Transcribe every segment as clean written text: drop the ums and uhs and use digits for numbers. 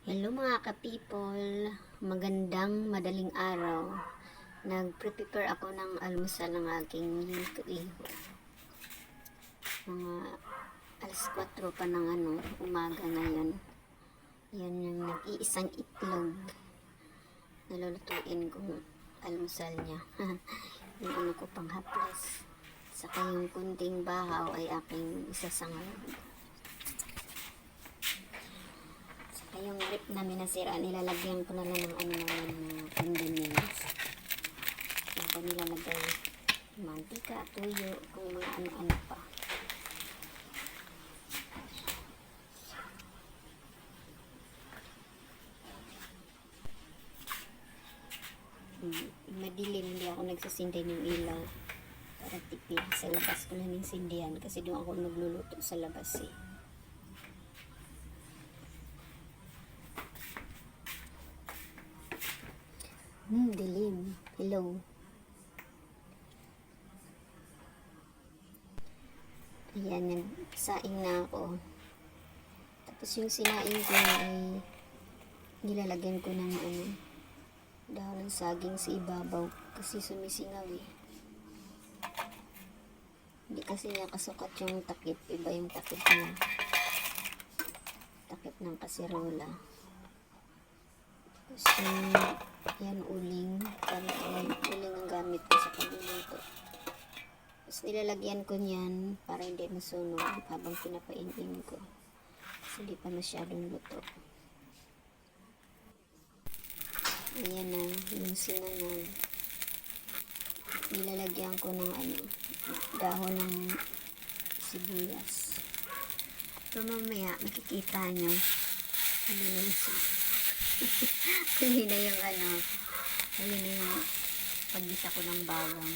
Hello mga ka-people, magandang madaling araw. Nag-prepare ako ng almusal ng aking iho. Mga alas 4 pa ng umaga ngayon. Yan yung nag-iisang itlog. Nalulutuin kong almusal niya. Yung ko pang haplas. Saka yung kunting bahaw ay aking isasangag. Yung rip namin nasira, nilalagyan ko na lang ng condiments. Ako nilalagay mantika, tuyo, kung mga ano-ano pa. Madilim, hindi ako nagsasinday ng ilaw para tipid. Sa labas ko na ng sindihan kasi doon ako nagluluto sa labas eh. Dilim. Hello. Ayan, nagsaing na ako. Tapos yung sinaing ko ay nilalagyan ko ng dahon ng saging sa ibabaw kasi sumisingaw eh. Hindi kasi niya kasukat yung takip. Iba yung takip niya. Takip ng kasirola. Tapos yan uling. Uling ang gamit ko sa pagluluto. Tapos nilalagyan ko niyan para hindi masunog habang pinapainin ko. Kasi hindi pa masyadong luto. Ayan na, yung sinangag. Nilalagyan ko ng dahon ng sibuyas. So mamaya makikita nyo. Huli na yung huli na yung huli na yung paggisa ko ng bawang.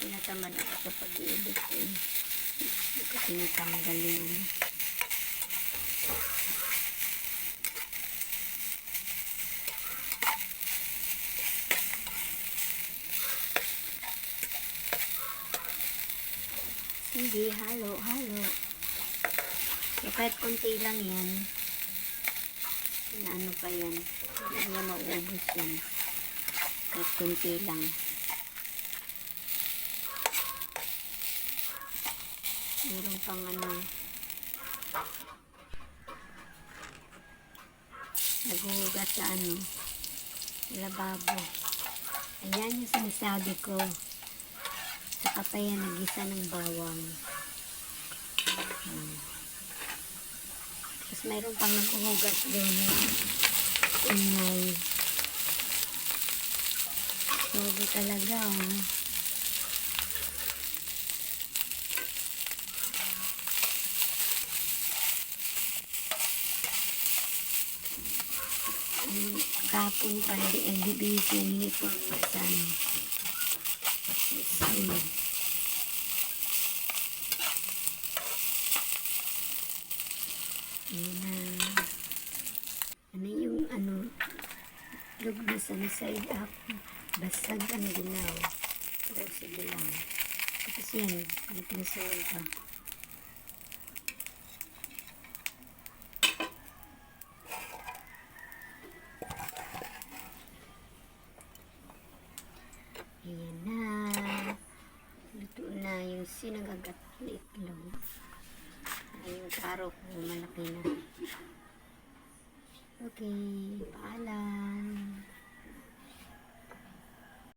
Tinatamad ako sa pag-iibig ko. Hindi ko tinatanggal yun. Hindi, halo. So, kahit konti lang yan. Ano pa yan? Hindi niya maubos yan. Kahit konti lang. Meron pang naghuhugas sa lababo. Ayan yung sinasabi ko. Saka pa yan nagisa ng bawang. Tapos mayroon pang naghuhugas doon. Ingay. Sobo talaga Kapon pa nagbibihis ng uniform sa school. Lug na sa side up. Basag ang dilaw. Pero sige lang. Tapos yan, nagpinasulan pa. Ayan na. Luto na yung sinagagat na itlog. Yung taro ko malaki na. Okay, paalam.